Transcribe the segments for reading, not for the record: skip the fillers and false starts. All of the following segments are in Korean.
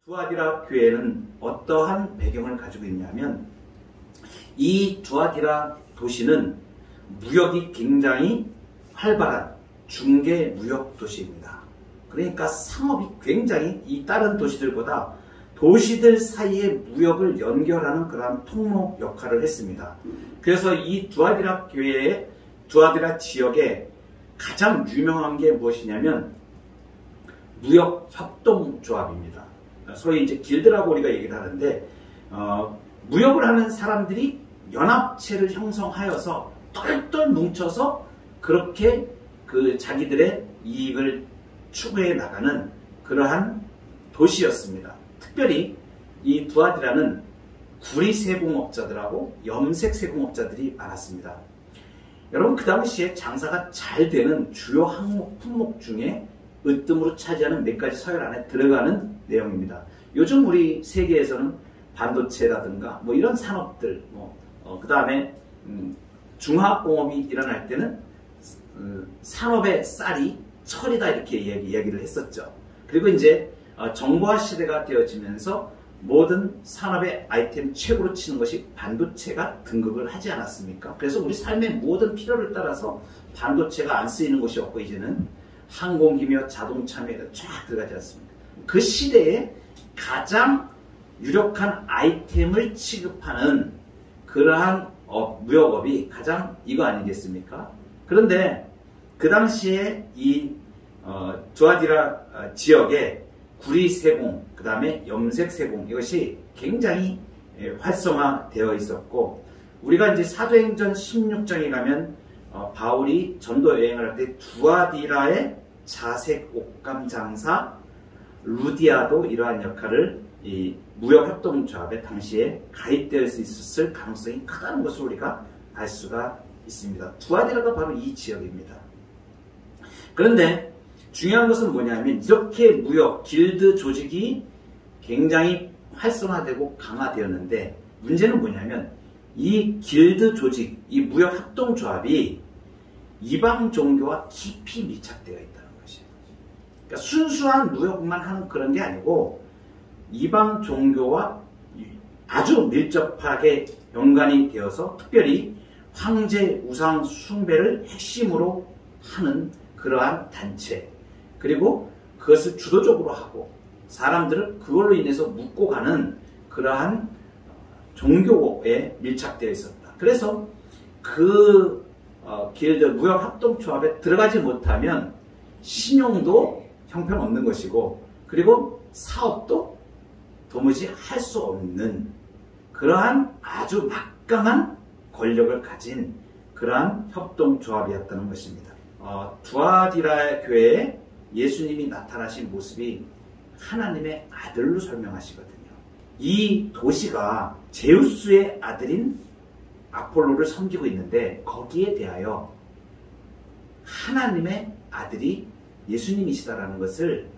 두아디라 교회는 어떠한 배경을 가지고 있냐면 이 두아디라 도시는 무역이 굉장히 활발한 중개 무역 도시입니다. 그러니까 상업이 굉장히 이 다른 도시들보다 도시들 사이의 무역을 연결하는 그러한 통로 역할을 했습니다. 그래서 이 두아디라 교회의 두아디라 지역에 가장 유명한 게 무엇이냐면 무역협동조합입니다. 소위 이제 길드라고 우리가 얘기를 하는데 무역을 하는 사람들이 연합체를 형성하여서 똘똘 뭉쳐서 그렇게 그 자기들의 이익을 추구해 나가는 그러한 도시였습니다. 특별히 이 두아디라는 구리세공업자들하고 염색세공업자들이 많았습니다. 여러분, 그 당시에 장사가 잘 되는 주요 항목, 품목 중에 으뜸으로 차지하는 몇 가지 서열 안에 들어가는 내용입니다. 요즘 우리 세계에서는 반도체라든가 뭐 이런 산업들, 그 다음에 중화공업이 일어날 때는 산업의 쌀이 철이다 이렇게 얘기를 했었죠. 그리고 이제 정보화 시대가 되어지면서 모든 산업의 아이템 최고로 치는 것이 반도체가 등극을 하지 않았습니까? 그래서 우리 삶의 모든 필요를 따라서 반도체가 안 쓰이는 곳이 없고 이제는 항공기며 자동차며 쫙 들어가지 않습니까? 그 시대에 가장 유력한 아이템을 취급하는 그러한 무역업이 가장 이거 아니겠습니까? 그런데 그 당시에 이 두아디라 지역에 구리세공, 그 다음에 염색세공 이것이 굉장히 활성화되어 있었고, 우리가 이제 사도행전 16장에 가면 바울이 전도 여행을 할 때 두아디라의 자색 옷감 장사 루디아도 이러한 역할을 이 무역협동조합에 당시에 가입되어 있었을 가능성이 크다는 것을 우리가 알 수가 있습니다. 두아디라가 바로 이 지역입니다. 그런데 중요한 것은 뭐냐면 이렇게 무역, 길드 조직이 굉장히 활성화되고 강화되었는데 문제는 뭐냐면 이 길드 조직, 이 무역협동조합이 이방 종교와 깊이 밀착되어 있다는 것이에요. 그러니까 순수한 무역만 하는 그런 게 아니고 이방 종교와 아주 밀접하게 연관이 되어서 특별히 황제 우상 숭배를 핵심으로 하는 그러한 단체, 그리고 그것을 주도적으로 하고 사람들을 그걸로 인해서 묶고 가는 그러한 종교에 밀착되어 있었다. 그래서 그 길드 무역협동조합에 들어가지 못하면 신용도 형편없는 것이고, 그리고 사업도 도무지 할 수 없는 그러한 아주 막강한 권력을 가진 그러한 협동조합이었다는 것입니다. 두아디라 교회에 예수님이 나타나신 모습이 하나님의 아들로 설명하시거든요. 이 도시가 제우스의 아들인 아폴로를 섬기고 있는데 거기에 대하여 하나님의 아들이 예수님이시다라는 것을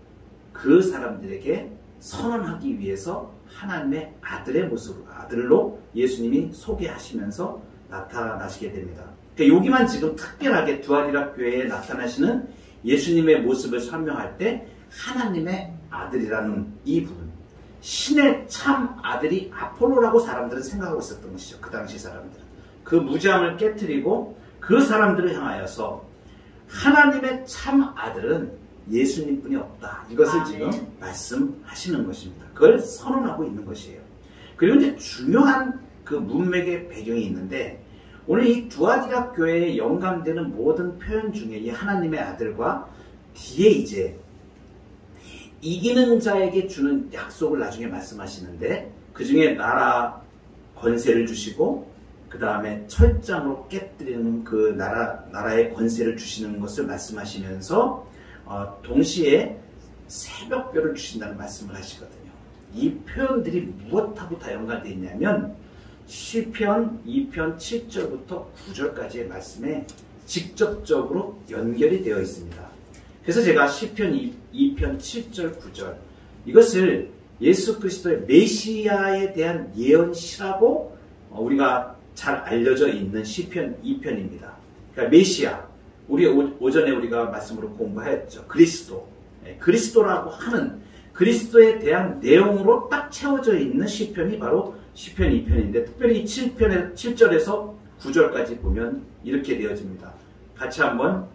그 사람들에게 선언하기 위해서 하나님의 아들의 모습으로, 아들로 예수님이 소개하시면서 나타나시게 됩니다. 그러니까 여기만 지금 특별하게 두아디라 교회에 나타나시는 예수님의 모습을 설명할 때 하나님의 아들이라는 이 부분, 신의 참 아들이 아폴로라고 사람들은 생각하고 있었던 것이죠. 그 당시 사람들은 그 무지함을 깨트리고 그 사람들을 향하여서 하나님의 참 아들은 예수님뿐이 없다, 이것을 지금 말씀하시는 것입니다. 그걸 선언하고 있는 것이에요. 그리고 이제 중요한 그 문맥의 배경이 있는데, 오늘 이 두아디라 교회에 연관되는 모든 표현 중에 이 하나님의 아들과 뒤에 이제 이기는 자에게 주는 약속을 나중에 말씀하시는데, 그 중에 나라 권세를 주시고 그 다음에 철장으로 깨뜨리는 그 나라의 권세를 주시는 것을 말씀하시면서 동시에 새벽별을 주신다는 말씀을 하시거든요. 이 표현들이 무엇하고 다 연관되어 있냐면 시편 2편 7절부터 9절까지의 말씀에 직접적으로 연결이 되어 있습니다. 그래서 제가 시편 2편 7절 9절 이것을 예수 그리스도의 메시아에 대한 예언시라고 우리가 잘 알려져 있는 시편 2편입니다. 그러니까 메시아, 우리 오전에 우리가 말씀으로 공부하였죠. 그리스도, 그리스도라고 하는 그리스도에 대한 내용으로 딱 채워져 있는 시편이 바로 시편 2편인데 특별히 7절에서 9절까지 보면 이렇게 되어집니다. 같이 한번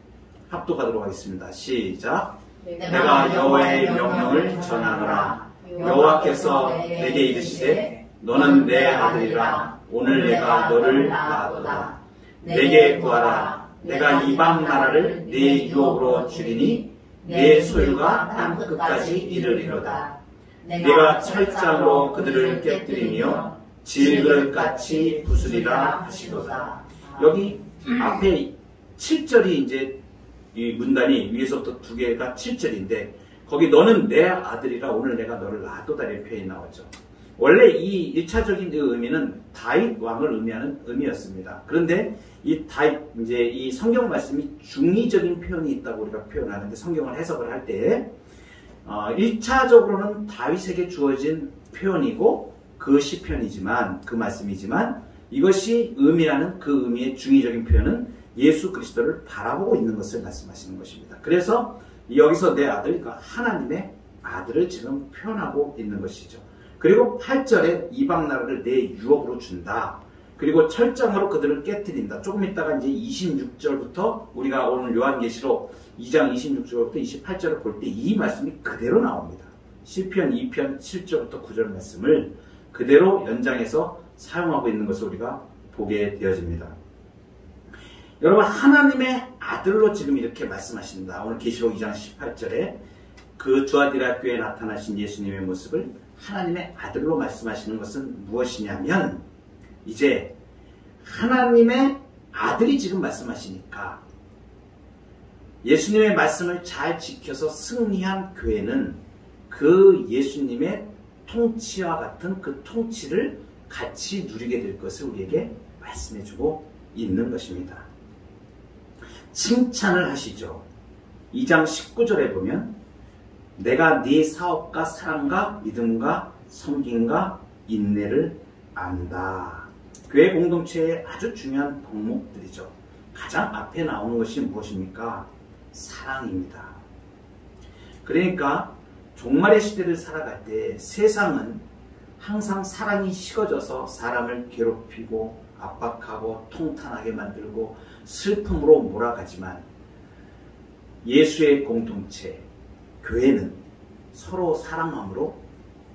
합독하도록 하겠습니다. 시작. 내가 여호와의 명령을 전하노라. 여호와께서 내게 이르시되 너는 내 아들이라. 오늘 내가 너를 낳았도다. 내게 구하라. 내가 이방 나라를 네 유업으로 주리니 내 소유가 땅 끝까지 이르리로다. 내가 철장으로 그들을 깨뜨리며 질그릇같이 부수리라 하시도다. 여기 앞에 7절이 이제 이 문단이 위에서부터 두 개가 7절인데 거기 너는 내 아들이라 오늘 내가 너를 낳았도다라는 표현이 나오죠. 원래 이 1차적인 의미는 다윗 왕을 의미하는 의미였습니다. 그런데 이 다윗 이제 이 성경 말씀이 중의적인 표현이 있다고 우리가 표현하는데 성경을 해석을 할 때 1차적으로는 다윗에게 주어진 표현이고 그 시편이지만 그 말씀이지만 이것이 의미하는 그 의미의 중의적인 표현은 예수 그리스도를 바라보고 있는 것을 말씀하시는 것입니다. 그래서 여기서 내 아들, 그러니까 하나님의 아들을 지금 표현하고 있는 것이죠. 그리고 8절에 이방 나라를 내 유업으로 준다. 그리고 철장으로 그들을 깨뜨린다. 조금 있다가 이제 26절부터 우리가 오늘 요한계시록 2장 26절부터 28절을 볼 때 이 말씀이 그대로 나옵니다. 시편 2편 7절부터 9절 말씀을 그대로 연장해서 사용하고 있는 것을 우리가 보게 되어집니다. 여러분 하나님의 아들로 지금 이렇게 말씀하신다. 오늘 계시록 2장 18절에 그 두아디라 교회에 나타나신 예수님의 모습을 하나님의 아들로 말씀하시는 것은 무엇이냐면 이제 하나님의 아들이 지금 말씀하시니까 예수님의 말씀을 잘 지켜서 승리한 교회는 그 예수님의 통치와 같은 그 통치를 같이 누리게 될 것을 우리에게 말씀해주고 있는 것입니다. 칭찬을 하시죠. 2장 19절에 보면 내가 네 사업과 사랑과 믿음과 섬김과 인내를 안다. 교회 공동체의 아주 중요한 덕목들이죠. 가장 앞에 나오는 것이 무엇입니까? 사랑입니다. 그러니까 종말의 시대를 살아갈 때 세상은 항상 사랑이 식어져서 사람을 괴롭히고 압박하고 통탄하게 만들고 슬픔으로 몰아가지만 예수의 공동체, 교회는 서로 사랑함으로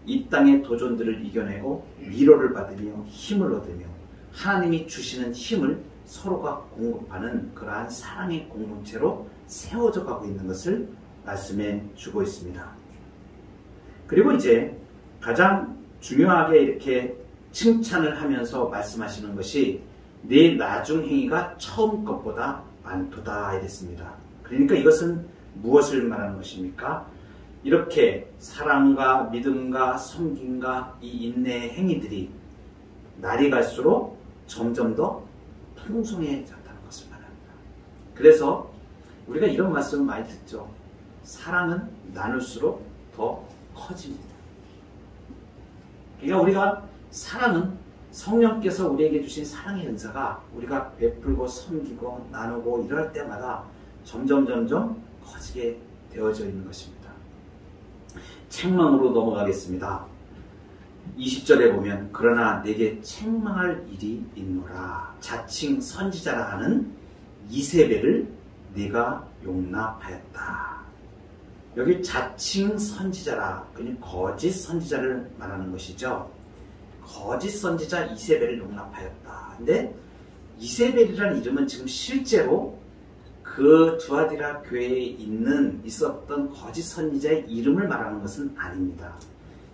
이 땅의 도전들을 이겨내고 위로를 받으며 힘을 얻으며 하나님이 주시는 힘을 서로가 공급하는 그러한 사랑의 공동체로 세워져 가고 있는 것을 말씀해 주고 있습니다. 그리고 이제 가장 중요하게 이렇게 칭찬을 하면서 말씀하시는 것이 네 나중 행위가 처음 것보다 많도다 이랬습니다. 그러니까 이것은 무엇을 말하는 것입니까? 이렇게 사랑과 믿음과 섬김과 이 인내의 행위들이 날이 갈수록 점점 더 풍성해졌다는 것을 말합니다. 그래서 우리가 이런 말씀을 많이 듣죠. 사랑은 나눌수록 더 커집니다. 그러니까 우리가 사랑은 성령께서 우리에게 주신 사랑의 은사가 우리가 베풀고 섬기고 나누고 이럴 때마다 점점 커지게 되어져 있는 것입니다. 책망으로 넘어가겠습니다. 20절에 보면 그러나 내게 책망할 일이 있노라. 자칭 선지자라 하는 이세벨을 네가 용납하였다. 여기 자칭 선지자라, 그냥 거짓 선지자를 말하는 것이죠. 거짓 선지자 이세벨을 용납하였다. 근데 이세벨이라는 이름은 지금 실제로 그 두아디라 교회에 있었던 거짓 선지자의 이름을 말하는 것은 아닙니다.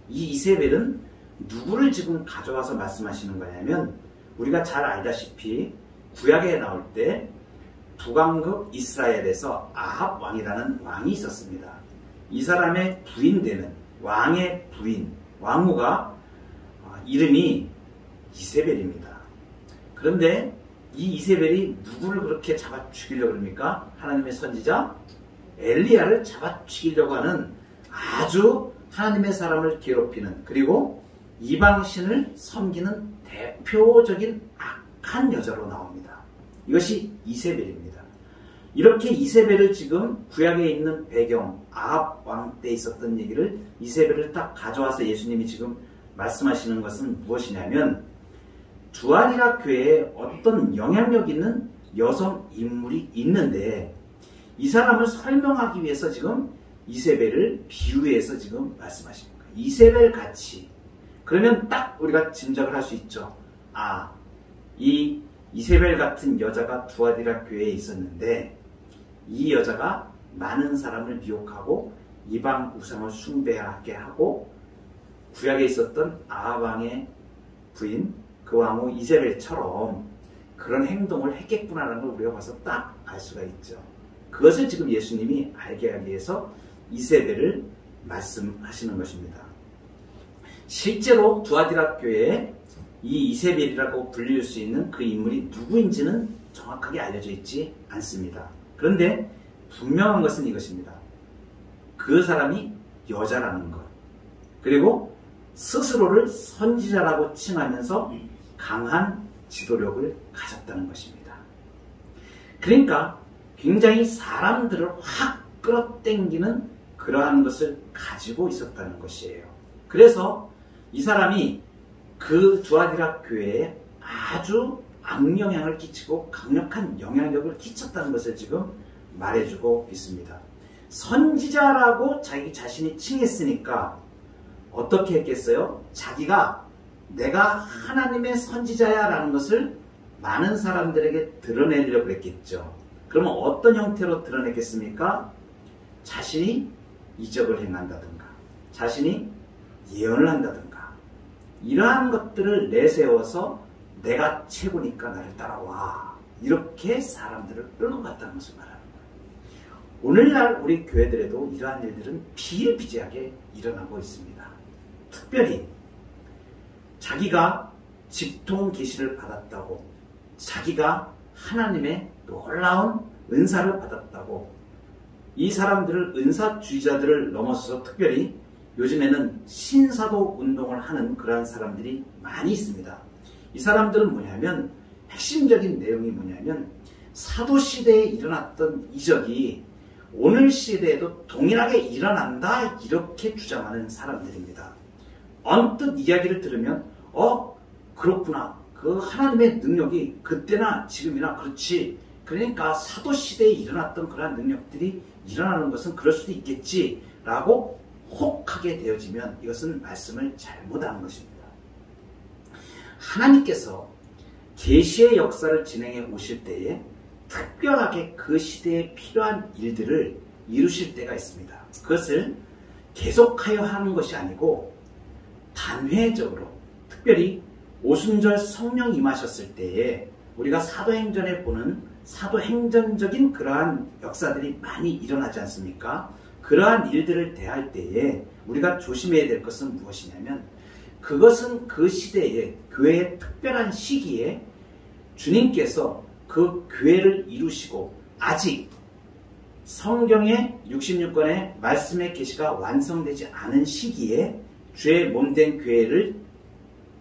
이 이세벨은 누구를 지금 가져와서 말씀하시는 거냐면 우리가 잘 알다시피 구약에 나올 때 북왕국 이스라엘에서 아합 왕이라는 왕이 있었습니다. 이 사람의 부인 되는 왕의 부인, 왕후가 이름이 이세벨입니다. 그런데 이 이세벨이 누구를 그렇게 잡아 죽이려고 합니까? 하나님의 선지자 엘리야를 잡아 죽이려고 하는 아주 하나님의 사람을 괴롭히는, 그리고 이방신을 섬기는 대표적인 악한 여자로 나옵니다. 이것이 이세벨입니다. 이렇게 이세벨을 지금 구약에 있는 배경, 아합 왕 때 있었던 얘기를 이세벨을 딱 가져와서 예수님이 지금 말씀하시는 것은 무엇이냐면 두아리라 교회에 어떤 영향력 있는 여성 인물이 있는데 이 사람을 설명하기 위해서 지금 이세벨을 비유해서 지금 말씀하신 거예요. 이세벨 같이. 그러면 딱 우리가 짐작을 할 수 있죠. 아, 이 이세벨 같은 여자가 두아리라 교회에 있었는데 이 여자가 많은 사람을 미혹하고 이방 우상을 숭배하게 하고 구약에 있었던 아합 왕의 부인 그 왕후 이세벨처럼 그런 행동을 했겠구나라는 걸 우리가 봐서 딱 알 수가 있죠. 그것을 지금 예수님이 알게 하기 위해서 이세벨을 말씀하시는 것입니다. 실제로 두아디라 교회에 이 이세벨이라고 불릴 수 있는 그 인물이 누구인지는 정확하게 알려져 있지 않습니다. 그런데 분명한 것은 이것입니다. 그 사람이 여자라는 것. 그리고 스스로를 선지자라고 칭하면서 강한 지도력을 가졌다는 것입니다. 그러니까 굉장히 사람들을 확 끌어당기는 그러한 것을 가지고 있었다는 것이에요. 그래서 이 사람이 그 두아디라 교회에 아주 악영향을 끼치고 강력한 영향력을 끼쳤다는 것을 지금 말해주고 있습니다. 선지자라고 자기 자신이 칭했으니까 어떻게 했겠어요? 자기가 내가 하나님의 선지자야 라는 것을 많은 사람들에게 드러내려고 했겠죠. 그러면 어떤 형태로 드러냈겠습니까? 자신이 이적을 행한다든가 자신이 예언을 한다든가 이러한 것들을 내세워서 내가 최고니까 나를 따라와 이렇게 사람들을 끌고 갔다는 것을 말합니다. 오늘날 우리 교회들에도 이러한 일들은 비일비재하게 일어나고 있습니다. 특별히 자기가 직통 계시를 받았다고 자기가 하나님의 놀라운 은사를 받았다고 이 사람들을 은사주의자들을 넘어서서 특별히 요즘에는 신사도 운동을 하는 그러한 사람들이 많이 있습니다. 이 사람들은 뭐냐면 핵심적인 내용이 뭐냐면 사도시대에 일어났던 이적이 오늘 시대에도 동일하게 일어난다 이렇게 주장하는 사람들입니다. 언뜻 이야기를 들으면 그렇구나. 그 하나님의 능력이 그때나 지금이나 그렇지. 그러니까 사도시대에 일어났던 그러한 능력들이 일어나는 것은 그럴 수도 있겠지 라고 혹하게 되어지면 이것은 말씀을 잘못하는 것입니다. 하나님께서 계시의 역사를 진행해 오실 때에 특별하게 그 시대에 필요한 일들을 이루실 때가 있습니다. 그것을 계속하여 하는 것이 아니고 단회적으로 특별히 오순절 성령 임하셨을 때에 우리가 사도행전에 보는 사도행전적인 그러한 역사들이 많이 일어나지 않습니까? 그러한 일들을 대할 때에 우리가 조심해야 될 것은 무엇이냐면 그것은 그 시대에 교회의 특별한 시기에 주님께서 그 교회를 이루시고 아직 성경의 66권의 말씀의 계시가 완성되지 않은 시기에 주의 몸된 교회를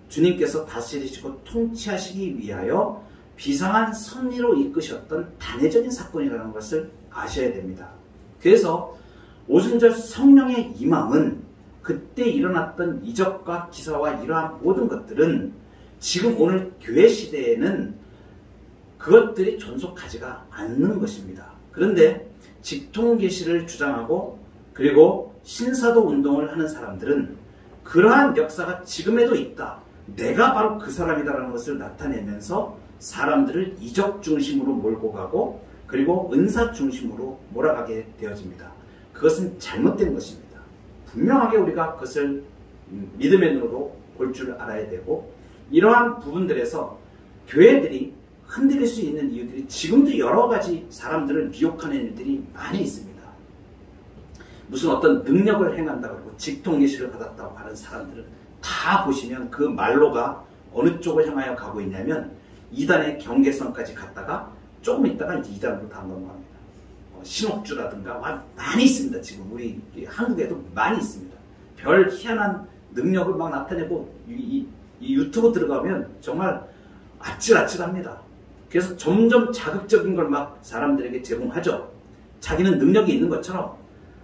주님께서 다스리시고 통치하시기 위하여 비상한 섭리로 이끄셨던 단회적인 사건이라는 것을 아셔야 됩니다. 그래서 오순절 성령의 임함은 그때 일어났던 이적과 기사와 이러한 모든 것들은 지금 오늘 교회 시대에는 그것들이 존속하지가 않는 것입니다. 그런데 직통계시를 주장하고 그리고 신사도 운동을 하는 사람들은 그러한 역사가 지금에도 있다. 내가 바로 그 사람이다라는 것을 나타내면서 사람들을 이적 중심으로 몰고 가고 그리고 은사 중심으로 몰아가게 되어집니다. 그것은 잘못된 것입니다. 분명하게 우리가 그것을 믿음의 눈으로 볼 줄 알아야 되고 이러한 부분들에서 교회들이 흔들릴 수 있는 이유들이 지금도 여러 가지 사람들을 미혹하는 일들이 많이 있습니다. 무슨 어떤 능력을 행한다고 하고 직통계시를 받았다고 하는 사람들을 다 보시면 그 말로가 어느 쪽을 향하여 가고 있냐면 이단의 경계선까지 갔다가 조금 있다가 이단으로 다 넘어갑니다. 신옥주라든가 많이 있습니다. 지금 우리 한국에도 많이 있습니다. 별 희한한 능력을 막 나타내고 이 유튜브 들어가면 정말 아찔아찔합니다. 그래서 점점 자극적인 걸 막 사람들에게 제공하죠. 자기는 능력이 있는 것처럼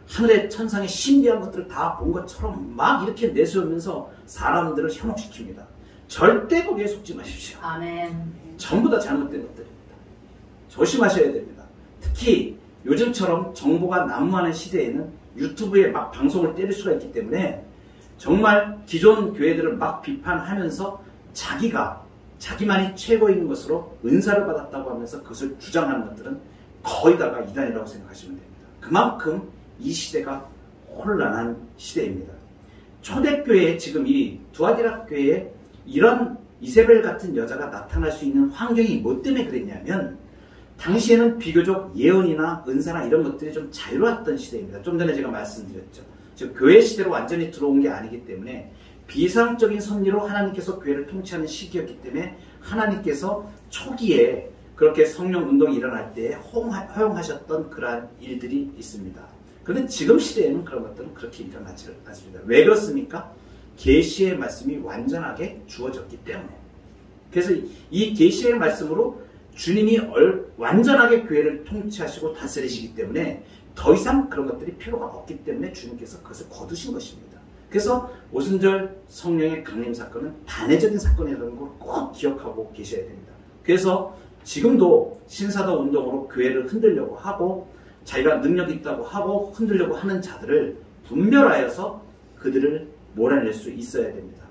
하늘의 천상의 신비한 것들을 다 본 것처럼 막 이렇게 내세우면서 사람들을 현혹시킵니다. 절대 거기에 속지 마십시오. 아멘. 전부 다 잘못된 것들입니다. 조심하셔야 됩니다. 특히 요즘처럼 정보가 난무하는 시대에는 유튜브에 막 방송을 때릴 수가 있기 때문에 정말 기존 교회들을 막 비판하면서 자기만이 최고인 것으로 은사를 받았다고 하면서 그것을 주장하는 것들은 거의 다가 이단이라고 생각하시면 됩니다. 그만큼 이 시대가 혼란한 시대입니다. 초대교회에 지금 이 두아디라 교회에 이런 이세벨 같은 여자가 나타날 수 있는 환경이 뭐 때문에 그랬냐면 당시에는 비교적 예언이나 은사나 이런 것들이 좀 자유로웠던 시대입니다. 좀 전에 제가 말씀드렸죠. 즉 교회 시대로 완전히 들어온 게 아니기 때문에 비상적인 섭리로 하나님께서 교회를 통치하는 시기였기 때문에 하나님께서 초기에 그렇게 성령 운동이 일어날 때 허용하셨던 그러한 일들이 있습니다. 그런데 지금 시대에는 그런 것들은 그렇게 일어나지 않습니다. 왜 그렇습니까? 계시의 말씀이 완전하게 주어졌기 때문에. 그래서 이 계시의 말씀으로 주님이 완전하게 교회를 통치하시고 다스리시기 때문에 더 이상 그런 것들이 필요가 없기 때문에 주님께서 그것을 거두신 것입니다. 그래서 오순절 성령의 강림 사건은 단회적인 사건이라는 걸 꼭 기억하고 계셔야 됩니다. 그래서 지금도 신사도 운동으로 교회를 흔들려고 하고 자기가 능력이 있다고 하고 흔들려고 하는 자들을 분별하여서 그들을 몰아낼 수 있어야 됩니다.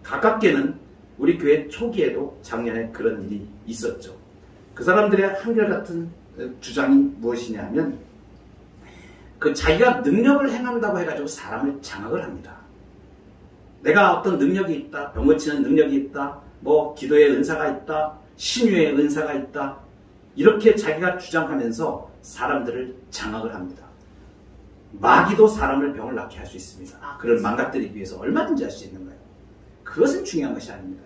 가깝게는 우리 교회 초기에도 작년에 그런 일이 있었죠. 그 사람들의 한결같은 주장이 무엇이냐면 그 자기가 능력을 행한다고 해가지고 사람을 장악을 합니다. 내가 어떤 능력이 있다, 병 고치는 능력이 있다, 뭐 기도의 은사가 있다, 신유의 은사가 있다, 이렇게 자기가 주장하면서 사람들을 장악을 합니다. 마귀도 사람을 병을 낫게 할 수 있습니다. 그를 망가뜨리기 위해서 얼마든지 할 수 있는 거예요. 그것은 중요한 것이 아닙니다.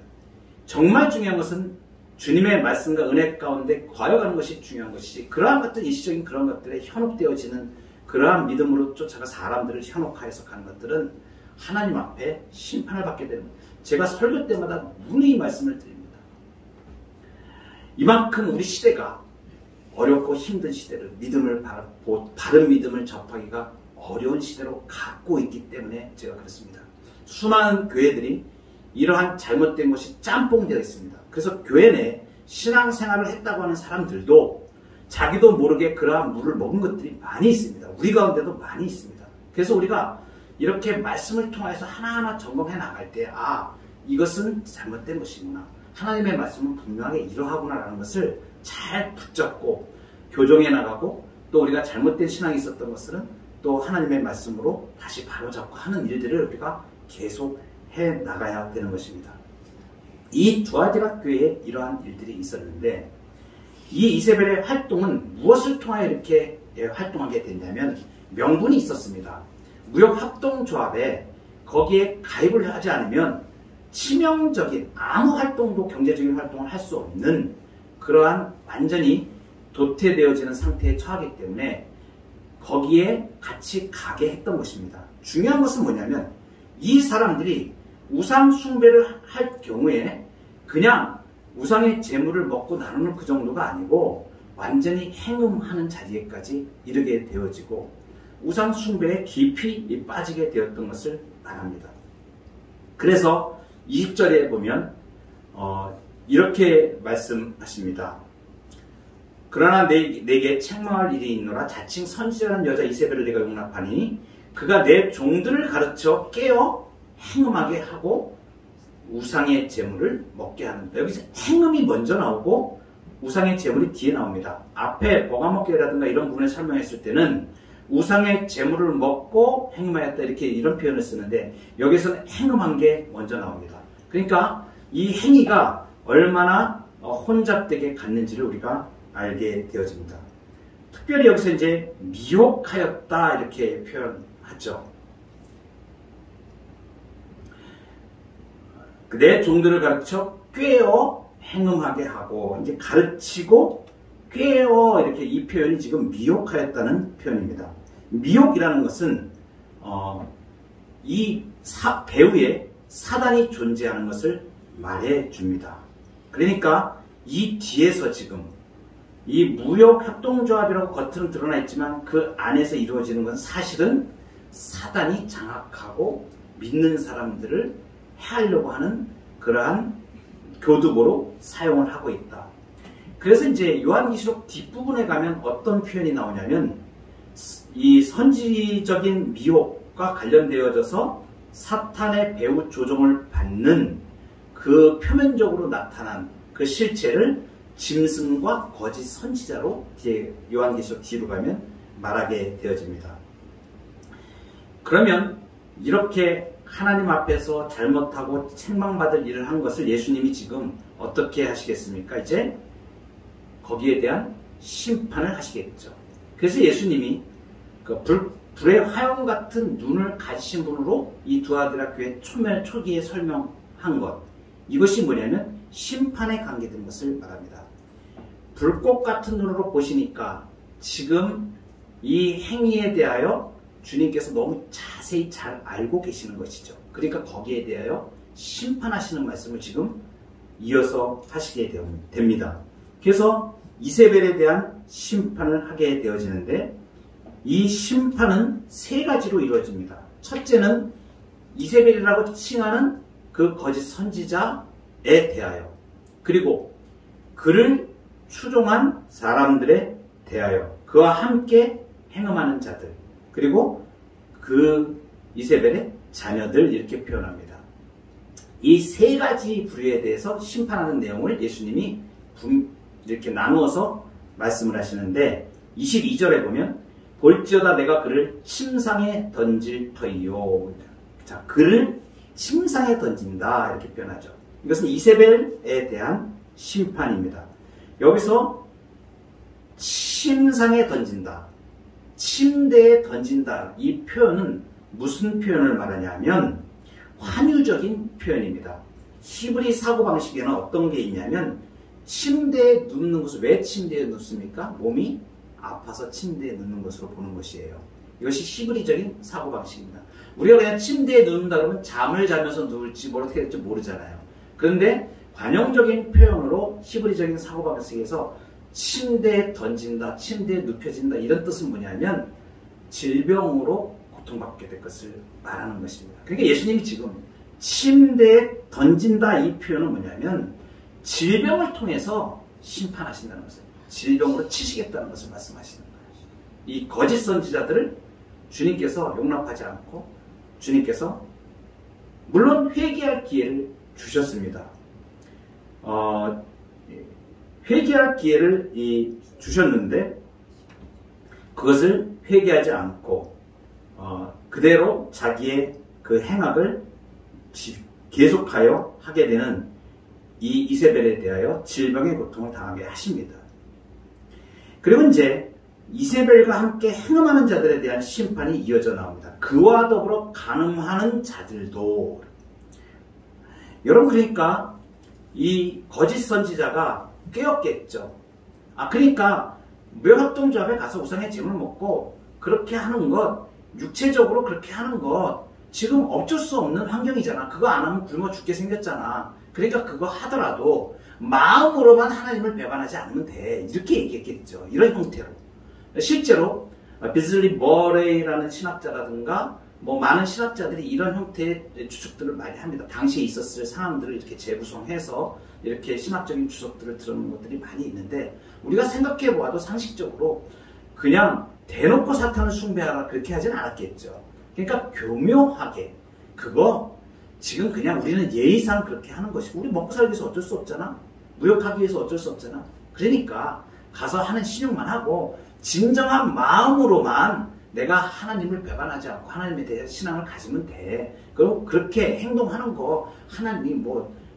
정말 중요한 것은 주님의 말씀과 은혜 가운데 거여가는 것이 중요한 것이지, 그러한 것들, 일시적인 그런 것들에 현혹되어지는 그러한 믿음으로 쫓아가 사람들을 현혹하여서 가는 것들은 하나님 앞에 심판을 받게 되는 거예요. 제가 설교 때마다 누누이 말씀을 드립니다. 이만큼 우리 시대가 어렵고 힘든 시대를 바른 믿음을 접하기가 어려운 시대로 갖고 있기 때문에 제가 그렇습니다. 수많은 교회들이 이러한 잘못된 것이 짬뽕되어 있습니다. 그래서 교회 내 신앙생활을 했다고 하는 사람들도 자기도 모르게 그러한 물을 먹은 것들이 많이 있습니다. 우리 가운데도 많이 있습니다. 그래서 우리가 이렇게 말씀을 통해서 하나하나 점검해 나갈 때 이것은 잘못된 것이구나. 하나님의 말씀은 분명하게 이러하구나 라는 것을 잘 붙잡고 교정해 나가고, 또 우리가 잘못된 신앙이 있었던 것들은 또 하나님의 말씀으로 다시 바로잡고 하는 일들을 우리가 계속 해 나가야 되는 것입니다. 이 두아디라 교회에 이러한 일들이 있었는데 이 이세벨의 활동은 무엇을 통하여 이렇게 활동하게 됐냐면 명분이 있었습니다. 무역합동조합에 거기에 가입을 하지 않으면 치명적인 아무 활동도 경제적인 활동을 할 수 없는 그러한 완전히 도태되어지는 상태에 처하기 때문에 거기에 같이 가게 했던 것입니다. 중요한 것은 뭐냐면 이 사람들이 우상 숭배를 할 경우에 그냥 우상의 재물을 먹고 나누는 그 정도가 아니고 완전히 행음하는 자리에까지 이르게 되어지고 우상 숭배에 깊이 빠지게 되었던 것을 말합니다. 그래서 20절에 보면 이렇게 말씀하십니다. 그러나 내게 책망할 일이 있노라. 자칭 선지자라는 여자 이세벨을 내가 용납하니 그가 내 종들을 가르쳐 깨어 행음하게 하고 우상의 재물을 먹게 하는다. 여기서 행음이 먼저 나오고 우상의 재물이 뒤에 나옵니다. 앞에 버가먹게라든가 이런 부분을 설명했을 때는 우상의 재물을 먹고 행음하였다 이런 표현을 쓰는데 여기서는 행음한 게 먼저 나옵니다. 그러니까 이 행위가 얼마나 혼잡되게 갔는지를 우리가 알게 되어집니다. 특별히 여기서 이제 미혹하였다 이렇게 표현하죠. 내 종들을 가르쳐 꾀어 행음하게 하고 이제 가르치고 꾀어 이렇게 이 표현이 지금 미혹하였다는 표현입니다. 미혹이라는 것은 이 배후에 사단이 존재하는 것을 말해 줍니다. 그러니까 이 뒤에서 지금 이 무역협동조합이라고 겉으로는 드러나 있지만 그 안에서 이루어지는 건 사실은 사단이 장악하고 믿는 사람들을 해하려고 하는 그러한 교두보로 사용을 하고 있다. 그래서 이제 요한계시록 뒷부분에 가면 어떤 표현이 나오냐면 이 선지적인 미혹과 관련되어져서 사탄의 배후 조종을 받는 그 표면적으로 나타난 그 실체를 짐승과 거짓 선지자로 뒤에 요한계시록 뒤로 가면 말하게 되어집니다. 그러면 이렇게 하나님 앞에서 잘못하고 책망받을 일을 한 것을 예수님이 지금 어떻게 하시겠습니까? 이제 거기에 대한 심판을 하시겠죠. 그래서 예수님이 그 불의 화염 같은 눈을 가지신 분으로 이 두아디라 교회 초기에 설명한 것, 이것이 뭐냐면 심판에 관계된 것을 말합니다. 불꽃 같은 눈으로 보시니까 지금 이 행위에 대하여 주님께서 너무 자세히 잘 알고 계시는 것이죠. 그러니까 거기에 대하여 심판하시는 말씀을 지금 이어서 하시게 됩니다. 그래서 이세벨에 대한 심판을 하게 되어지는데 이 심판은 세 가지로 이루어집니다. 첫째는 이세벨이라고 칭하는 그 거짓 선지자에 대하여, 그리고 그를 추종한 사람들에 대하여, 그와 함께 행음하는 자들, 그리고 그 이세벨의 자녀들, 이렇게 표현합니다. 이 세 가지 부류에 대해서 심판하는 내용을 예수님이 이렇게 나누어서 말씀을 하시는데 22절에 보면 볼지어다 내가 그를 침상에 던질 터이요. 자, 그를 침상에 던진다 이렇게 표현하죠. 이것은 이세벨에 대한 심판입니다. 여기서 침상에 던진다, 침대에 던진다, 이 표현은 무슨 표현을 말하냐면 환유적인 표현입니다. 히브리 사고방식에는 어떤 게 있냐면 침대에 눕는 것을, 왜 침대에 눕습니까? 몸이 아파서 침대에 눕는 것으로 보는 것이에요. 이것이 히브리적인 사고방식입니다. 우리가 그냥 침대에 눕는다 그러면 잠을 자면서 누울지 어떻게 될지 모르잖아요. 그런데 관용적인 표현으로 히브리적인 사고방식에서 침대에 던진다, 침대에 눕혀진다, 이런 뜻은 뭐냐면 질병으로 고통받게 될 것을 말하는 것입니다. 그러니까 예수님이 지금 침대에 던진다, 이 표현은 뭐냐면 질병을 통해서 심판하신다는 것을, 질병으로 치시겠다는 것을 말씀하시는 거예요. 이 거짓 선지자들을 주님께서 용납하지 않고 주님께서 물론 회개할 기회를 주셨습니다. 회개할 기회를 주셨는데 그것을 회개하지 않고 그대로 자기의 그 행악을 계속하여 하게 되는 이 이세벨에 대하여 질병의 고통을 당하게 하십니다. 그리고 이제 이세벨과 함께 행음하는 자들에 대한 심판이 이어져 나옵니다. 그와 더불어 간음하는 자들도. 여러분, 그러니까 이 거짓 선지자가 깨었겠죠. 그러니까 무역협동조합에 가서 우상의 짐을 먹고 그렇게 하는 것, 육체적으로 그렇게 하는 것, 지금 어쩔 수 없는 환경이잖아. 그거 안 하면 굶어 죽게 생겼잖아. 그러니까 그거 하더라도 마음으로만 하나님을 배반하지 않으면 돼, 이렇게 얘기했겠죠. 이런 형태로. 실제로 비즐리 머레이라는 신학자라든가 많은 신학자들이 이런 형태의 추측들을 많이 합니다. 당시에 있었을 상황들을 이렇게 재구성해서 이렇게 신학적인 추측들을 들어놓은 것들이 많이 있는데, 우리가 생각해 보아도 상식적으로 그냥 대놓고 사탄을 숭배하라 그렇게 하진 않았겠죠. 그러니까 교묘하게 그거 지금 그냥 우리는 예의상 그렇게 하는 것이고, 우리 먹고 살기 위해서 어쩔 수 없잖아. 무역하기 위해서 어쩔 수 없잖아. 그러니까 가서 하는 신용만 하고 진정한 마음으로만 내가 하나님을 배반하지 않고 하나님에 대해 신앙을 가지면 돼. 그럼 그렇게 행동하는 거 하나님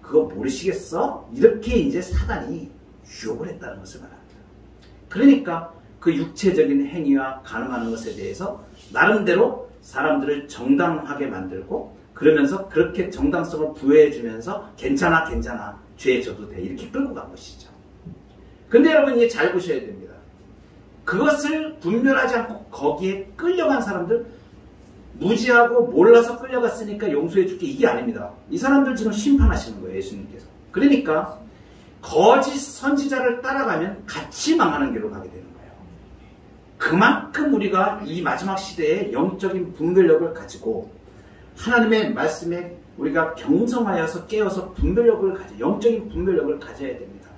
그거 모르시겠어? 이렇게 이제 사단이 유혹을 했다는 것을 말합니다. 그러니까 그 육체적인 행위와 간음하는 것에 대해서 나름대로 사람들을 정당하게 만들고, 그러면서 그렇게 정당성을 부여해주면서 괜찮아 죄에 져도 돼, 이렇게 끌고 간 것이죠. 근데 여러분, 이게 잘 보셔야 됩니다. 그것을 분별하지 않고 거기에 끌려간 사람들, 무지하고 몰라서 끌려갔으니까 용서해 줄게, 이게 아닙니다. 이 사람들 지금 심판하시는 거예요, 예수님께서. 그러니까 거짓 선지자를 따라가면 같이 망하는 길로 가게 되는 거예요. 그만큼 우리가 이 마지막 시대에 영적인 분별력을 가지고 하나님의 말씀에 우리가 경성하여서 깨어서 영적인 분별력을 가져야 됩니다.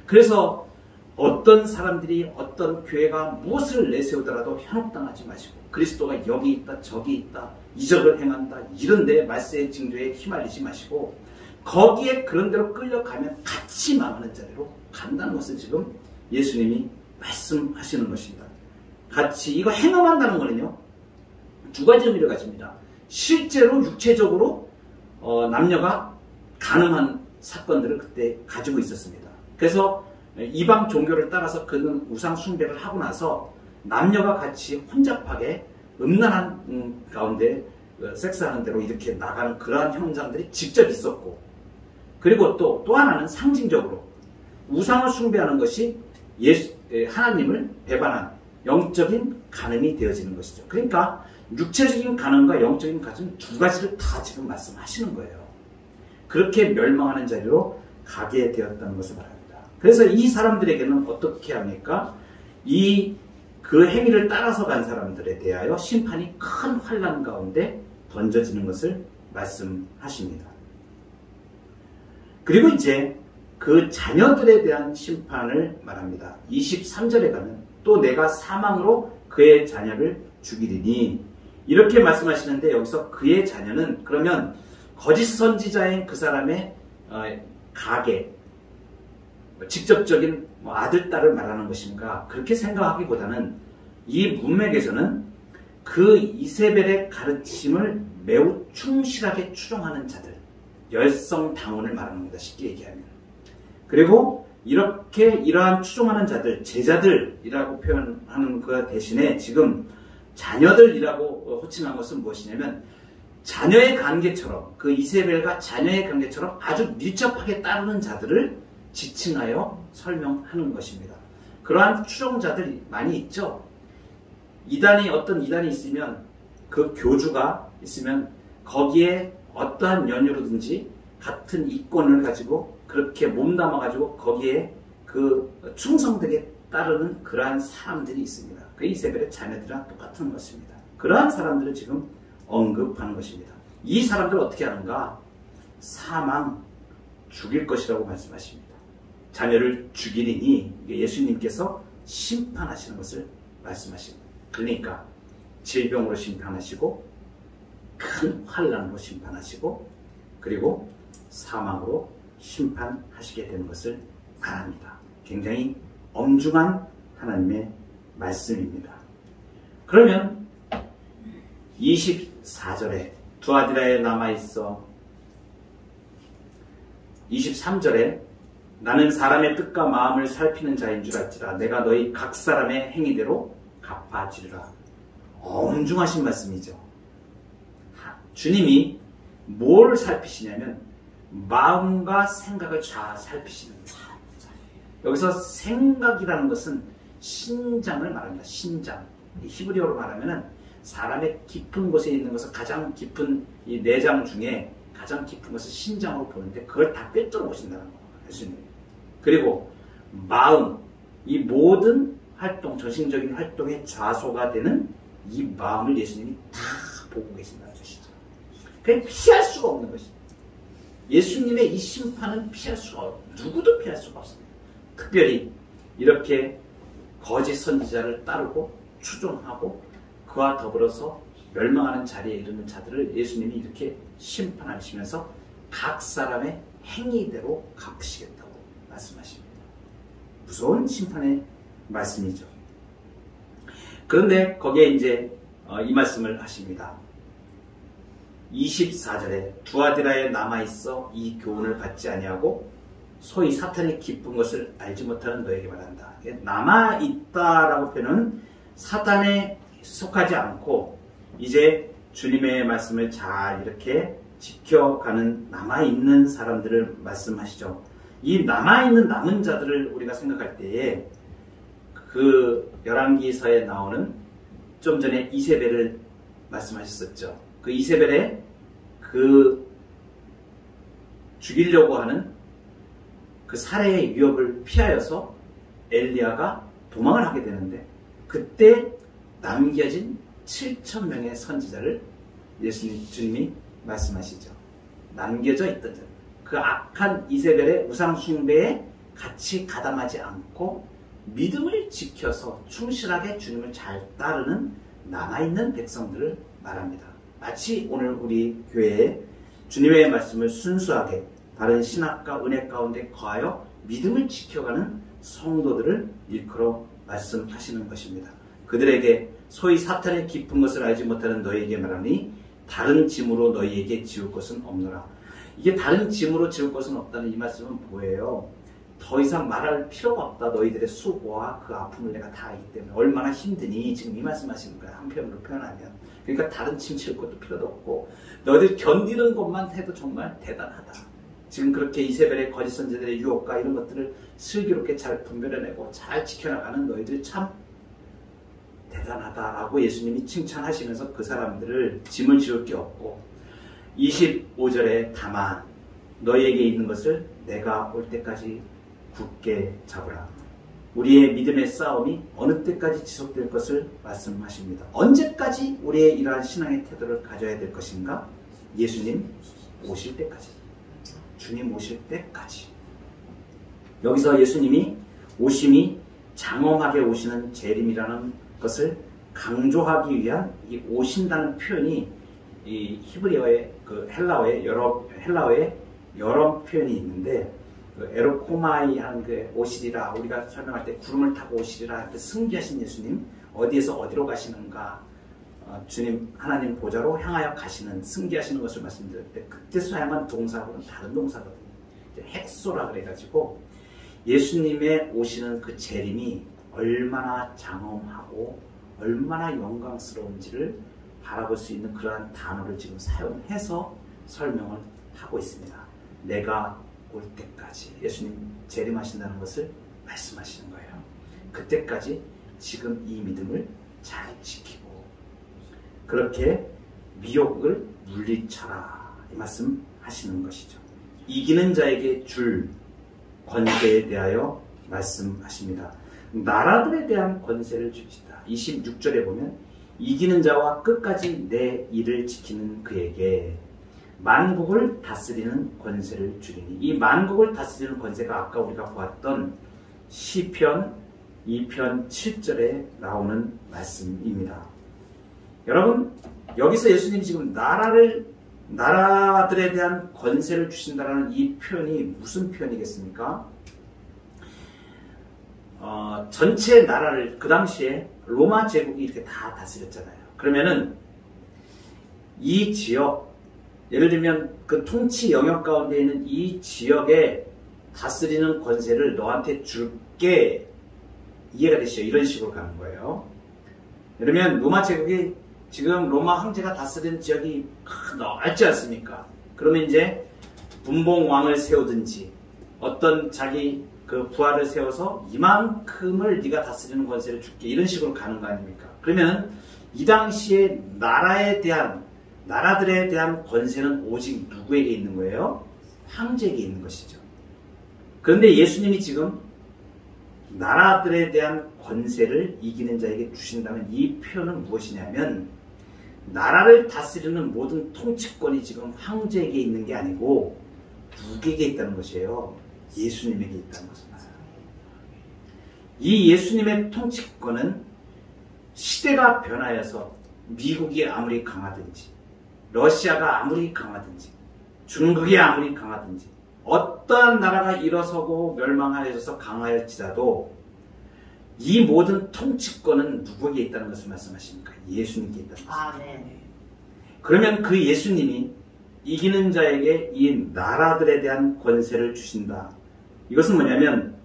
그래서 어떤 사람들이 어떤 교회가 무엇을 내세우더라도 현혹당하지 마시고 그리스도가 여기 있다 저기 있다 이적을 행한다 이런 데 말세의 징조에 휘말리지 마시고 거기에 그런 대로 끌려가면 같이 망하는 자리로 간다는 것을 지금 예수님이 말씀하시는 것입니다. 같이 이거 행함한다는 거는요 두 가지 의미를 가집니다. 실제로 육체적으로 남녀가 가늠한 사건들을 그때 가지고 있었습니다. 그래서 이방 종교를 따라서 그는 우상 숭배를 하고 나서 남녀가 같이 혼잡하게 음란한 가운데 섹스하는 대로 이렇게 나가는 그러한 현상들이 직접 있었고 그리고 또 하나는 상징적으로 우상을 숭배하는 것이 하나님을 배반한 영적인 간음이 되어지는 것이죠. 그러니까 육체적인 간음과 영적인 간음 두 가지를 다 지금 말씀하시는 거예요. 그렇게 멸망하는 자리로 가게 되었다는 것을 말합니다. 그래서 이 사람들에게는 어떻게 합니까? 그 행위를 따라서 간 사람들에 대하여 심판이 큰 환난 가운데 던져지는 것을 말씀하십니다. 그리고 이제 그 자녀들에 대한 심판을 말합니다. 23절에 가면 또 내가 사망으로 그의 자녀를 죽이리니 이렇게 말씀하시는데 여기서 그의 자녀는 그러면 거짓 선지자인 그 사람의 가계 직접적인 아들, 딸을 말하는 것인가 그렇게 생각하기보다는 이 문맥에서는 그 이세벨의 가르침을 매우 충실하게 추종하는 자들 열성당원을 말하는 겁니다. 쉽게 얘기하면. 그리고 이러한 추종하는 자들 제자들이라고 표현하는 그 대신에 지금 자녀들이라고 호칭한 것은 무엇이냐면 자녀의 관계처럼 그 이세벨과 자녀의 관계처럼 아주 밀접하게 따르는 자들을 지칭하여 설명하는 것입니다. 그러한 추종자들이 많이 있죠. 어떤 이단이 있으면 그 교주가 있으면 거기에 어떠한 연유로든지 같은 이권을 가지고 그렇게 몸담아가지고 거기에 그 충성되게 따르는 그러한 사람들이 있습니다. 그 이세벨의 자녀들이랑 똑같은 것입니다. 그러한 사람들을 지금 언급하는 것입니다. 이 사람들을 어떻게 하는가? 사망, 죽일 것이라고 말씀하십니다. 자녀를 죽이리니 예수님께서 심판하시는 것을 말씀하십니다. 그러니까 질병으로 심판하시고 큰 환난으로 심판하시고 그리고 사망으로 심판하시게 되는 것을 말합니다. 굉장히 엄중한 하나님의 말씀입니다. 그러면 24절에 두아디라에 남아있어 23절에 나는 사람의 뜻과 마음을 살피는 자인 줄 알지라 내가 너희 각 사람의 행위대로 갚아주리라. 엄중하신 말씀이죠. 주님이 뭘 살피시냐면 마음과 생각을 다 살피시는 거예요. 여기서 생각이라는 것은 신장을 말합니다. 신장. 히브리어로 말하면 사람의 깊은 곳에 있는 것은 가장 깊은 이 내장 중에 가장 깊은 것을 신장으로 보는데 그걸 다 꿰뚫어 보신다는 거예요. 예수님. 그리고 마음, 이 모든 활동, 정신적인 활동의 좌소가 되는 이 마음을 예수님이 다 보고 계신다는 것이죠. 그게 피할 수가 없는 것입니다. 예수님의 이 심판은 피할 수가 없습니다. 누구도 피할 수가 없습니다. 특별히 이렇게 거짓 선지자를 따르고 추종하고 그와 더불어서 멸망하는 자리에 이르는 자들을 예수님이 이렇게 심판하시면서 각 사람의 행위대로 갚으시겠다고 말씀하십니다. 무서운 심판의 말씀이죠. 그런데 거기에 이제 이 말씀을 하십니다. 24절에 두아디라에 남아있어 이 교훈을 받지 아니하고 소위 사탄의 기쁜 것을 알지 못하는 너에게 말한다. 남아있다라고 표현은 사탄에 속하지 않고 이제 주님의 말씀을 잘 이렇게 지켜가는 남아있는 사람들을 말씀하시죠. 이 남아있는 남은 자들을 우리가 생각할 때에 그 열왕기서에 나오는 좀 전에 이세벨을 말씀하셨었죠. 그 이세벨의 그 죽이려고 하는 그 살해의 위협을 피하여서 엘리야가 도망을 하게 되는데 그때 남겨진 7,000명의 선지자를 주님이 말씀하시죠. 남겨져 있던 자. 그 악한 이세벨의 우상 숭배에 같이 가담하지 않고 믿음을 지켜서 충실하게 주님을 잘 따르는 남아있는 백성들을 말합니다. 마치 오늘 우리 교회에 주님의 말씀을 순수하게 바른 신학과 은혜 가운데 거하여 믿음을 지켜가는 성도들을 일컬어 말씀하시는 것입니다. 그들에게 소위 사탄의 깊은 것을 알지 못하는 너희에게 말하니 다른 짐으로 너희에게 지울 것은 없노라. 이게 다른 짐으로 지울 것은 없다는 이 말씀은 뭐예요? 더 이상 말할 필요가 없다. 너희들의 수고와 그 아픔을 내가 다 알기 때문에 얼마나 힘드니 지금 이 말씀하시는 거야. 한편으로 표현하면. 그러니까 다른 짐 칠 것도 필요도 없고 너희들 견디는 것만 해도 정말 대단하다. 지금 그렇게 이세벨의 거짓 선지자들의 유혹과 이런 것들을 슬기롭게 잘 분별해내고 잘 지켜나가는 너희들 참 대단하다라고 예수님이 칭찬하시면서 그 사람들을 짐을 지울 게 없고 25절에 다만 너희에게 있는 것을 내가 올 때까지 굳게 잡으라. 우리의 믿음의 싸움이 어느 때까지 지속될 것을 말씀하십니다. 언제까지 우리의 이러한 신앙의 태도를 가져야 될 것인가? 예수님 오실 때까지. 주님 오실 때까지. 여기서 예수님이 오심이 장엄하게 오시는 재림이라는 것을 강조하기 위한 이 오신다는 표현이 이 히브리어의 그 헬라어의 여러 표현이 있는데 그 에로코마이 하는 그 오시리라 우리가 설명할 때 구름을 타고 오시리라 할 때 승귀하신 예수님 어디에서 어디로 가시는가 주님 하나님 보좌로 향하여 가시는 승귀하시는 것을 말씀드릴 때 그때 사용한 동사하고는 다른 동사거든요. 헥소라 그래가지고 예수님의 오시는 그 재림이 얼마나 장엄하고 얼마나 영광스러운지를 바라볼 수 있는 그러한 단어를 지금 사용해서 설명을 하고 있습니다. 내가 올 때까지 예수님 재림하신다는 것을 말씀하시는 거예요. 그때까지 지금 이 믿음을 잘 지키고 그렇게 미혹을 물리쳐라 이 말씀 하시는 것이죠. 이기는 자에게 줄 권세에 대하여 말씀하십니다. 나라들에 대한 권세를 주시다. 26절에 보면 이기는 자와 끝까지 내 일을 지키는 그에게 만국을 다스리는 권세를 주리니 이 만국을 다스리는 권세가 아까 우리가 보았던 시편 2편 7절에 나오는 말씀입니다. 여러분 여기서 예수님이 지금 나라들에 대한 권세를 주신다는 이 표현이 무슨 표현이겠습니까? 전체 나라를 그 당시에 로마 제국이 이렇게 다 다스렸잖아요. 그러면은 이 지역 예를 들면 그 통치 영역 가운데 있는 이 지역에 다스리는 권세를 너한테 줄게 이해가 되시죠? 이런 식으로 가는 거예요. 그러면 로마 제국이 지금 로마 황제가 다스리는 지역이 넓지 않습니까? 그러면 이제 분봉왕을 세우든지 어떤 자기 그 부하를 세워서 이만큼을 네가 다스리는 권세를 줄게 이런 식으로 가는 거 아닙니까? 그러면 이 당시에 나라들에 대한 권세는 오직 누구에게 있는 거예요? 황제에게 있는 것이죠. 그런데 예수님이 지금 나라들에 대한 권세를 이기는 자에게 주신다는 이 표현은 무엇이냐면 나라를 다스리는 모든 통치권이 지금 황제에게 있는 게 아니고 누구에게 있다는 것이에요? 예수님에게 있다는 것입니다. 이 예수님의 통치권은 시대가 변하여서 미국이 아무리 강하든지 러시아가 아무리 강하든지 중국이 아무리 강하든지 어떠한 나라가 일어서고 멸망하여서 강하였지라도 이 모든 통치권은 누구에게 있다는 것을 말씀하십니까? 예수님께 있다는 것입니다. 네. 그러면 그 예수님이 이기는 자에게 이 나라들에 대한 권세를 주신다. 이것은 뭐냐면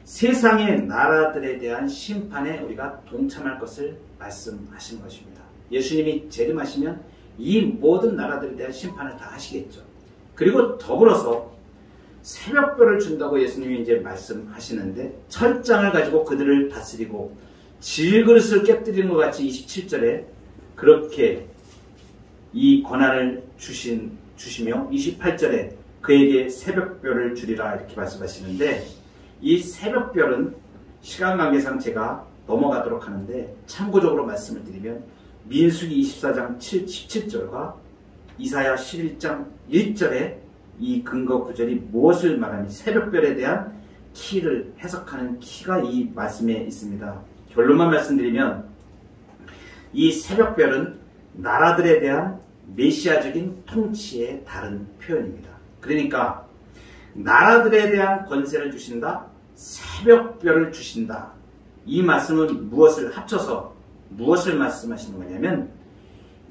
세상의 나라들에 대한 심판에 우리가 동참할 것을 말씀하신 것입니다. 예수님이 재림하시면 이 모든 나라들에 대한 심판을 다 하시겠죠. 그리고 더불어서 새벽별을 준다고 예수님이 이제 말씀하시는데 철장을 가지고 그들을 다스리고 질그릇을 깨뜨리는 것 같이 27절에 그렇게 이 권한을 주시며 28절에 그에게 새벽별을 주리라 이렇게 말씀하시는데, 이 새벽별은 시간 관계상 제가 넘어가도록 하는데 참고적으로 말씀을 드리면 민수기 24장 17절과 이사야 11장 1절에 이 근거 구절이 무엇을 말하는지 새벽별에 대한 키를 해석하는 키가 이 말씀에 있습니다. 결론만 말씀드리면 이 새벽별은 나라들에 대한 메시아적인 통치의 다른 표현입니다. 그러니까 나라들에 대한 권세를 주신다, 새벽별을 주신다. 이 말씀은 무엇을 합쳐서 무엇을 말씀하시는 거냐면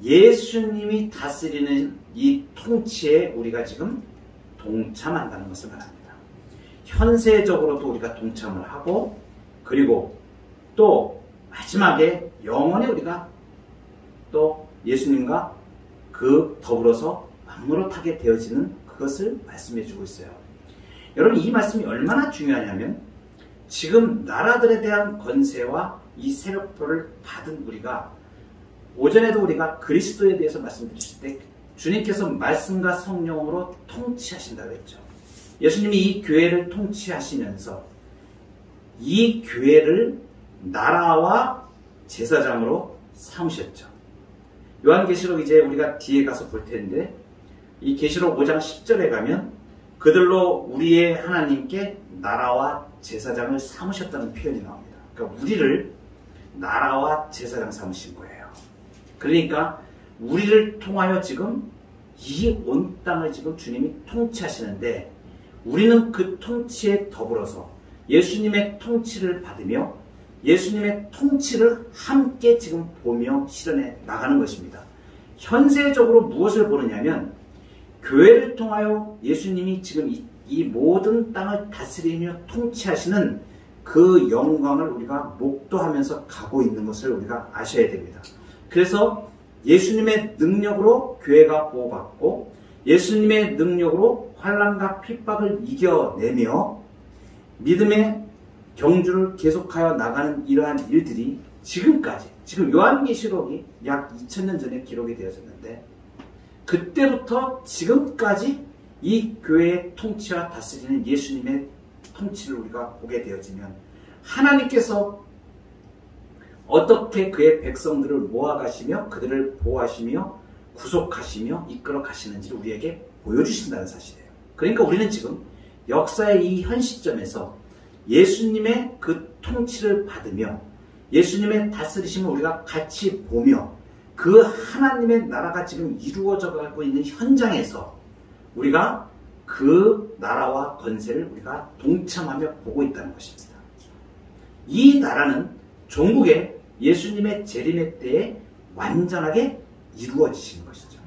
예수님이 다스리는 이 통치에 우리가 지금 동참한다는 것을 말합니다. 현세적으로도 우리가 동참을 하고, 그리고 또 마지막에 영원히 우리가 또 예수님과 그 더불어서 막노릇하게 되어지는 그것을 말씀해 주고 있어요. 여러분, 이 말씀이 얼마나 중요하냐면 지금 나라들에 대한 권세와 이 새벽별을 받은 우리가, 오전에도 우리가 그리스도에 대해서 말씀드렸을 때 주님께서 말씀과 성령으로 통치하신다고 했죠. 예수님이 이 교회를 통치하시면서 이 교회를 나라와 제사장으로 삼으셨죠. 요한계시록 이제 우리가 뒤에 가서 볼 텐데, 이 계시록 5장 10절에 가면 그들로 우리의 하나님께 나라와 제사장을 삼으셨다는 표현이 나옵니다. 그러니까 우리를 나라와 제사장 삼으신 거예요. 그러니까 우리를 통하여 지금 이 온 땅을 지금 주님이 통치하시는데, 우리는 그 통치에 더불어서 예수님의 통치를 받으며 예수님의 통치를 함께 지금 보며 실현해 나가는 것입니다. 현세적으로 무엇을 보느냐면 교회를 통하여 예수님이 지금 이 모든 땅을 다스리며 통치하시는 그 영광을 우리가 목도하면서 가고 있는 것을 우리가 아셔야 됩니다. 그래서 예수님의 능력으로 교회가 보호받고 예수님의 능력으로 환난과 핍박을 이겨내며 믿음의 경주를 계속하여 나가는 이러한 일들이 지금까지, 지금 요한계시록이 약 2000년 전에 기록이 되어졌는데 그때부터 지금까지 이 교회의 통치와 다스리는 예수님의 통치를 우리가 보게 되어지면 하나님께서 어떻게 그의 백성들을 모아가시며 그들을 보호하시며 구속하시며 이끌어 가시는지를 우리에게 보여주신다는 사실이에요. 그러니까 우리는 지금 역사의 이 현 시점에서 예수님의 그 통치를 받으며 예수님의 다스리심을 우리가 같이 보며 그 하나님의 나라가 지금 이루어져 가고 있는 현장에서 우리가 그 나라와 권세를 우리가 동참하며 보고 있다는 것입니다. 이 나라는 종국의 예수님의 재림의 때에 완전하게 이루어지시는 것이죠.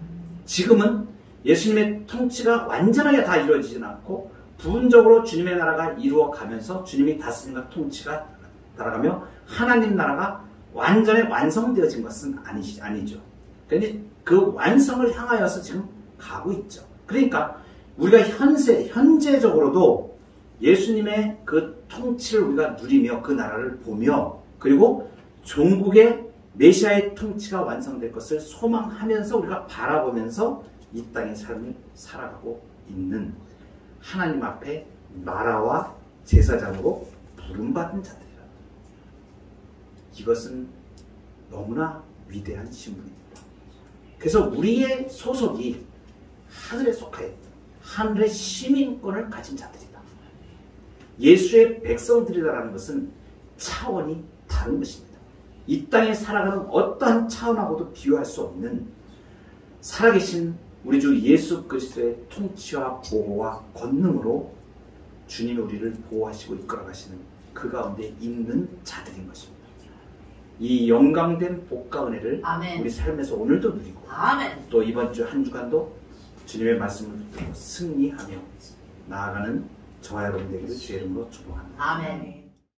지금은 예수님의 통치가 완전하게 다 이루어지진 않고 부분적으로 주님의 나라가 이루어가면서 주님이 다스림과 통치가 따라가며 하나님 나라가 완전히 완성되어진 것은 아니죠. 그런데 그 완성을 향하여서 지금 가고 있죠. 그러니까 우리가 현재적으로도 예수님의 그 통치를 우리가 누리며 그 나라를 보며 그리고 종국의 메시아의 통치가 완성될 것을 소망하면서 우리가 바라보면서 이 땅의 삶을 살아가고 있는 하나님 앞에 나라와 제사장으로 부름받은 자들이라. 이것은 너무나 위대한 신분입니다. 그래서 우리의 소속이 하늘에 속하여 하늘의 시민권을 가진 자들이다. 예수의 백성들이라는 것은 차원이 다른 것입니다. 이 땅에 살아가는 어떠한 차원하고도 비교할 수 없는 살아계신 우리 주 예수 그리스도의 통치와 보호와 권능으로 주님이 우리를 보호하시고 이끌어가시는 그 가운데 있는 자들인 것입니다. 이 영광된 복과 은혜를 아멘. 우리 삶에서 오늘도 누리고 아멘. 또 이번 주 한 주간도 주님의 말씀을 듣고 승리하며 나아가는 저와 여러분 되기를 주의 이름으로 축복합니다. 아멘.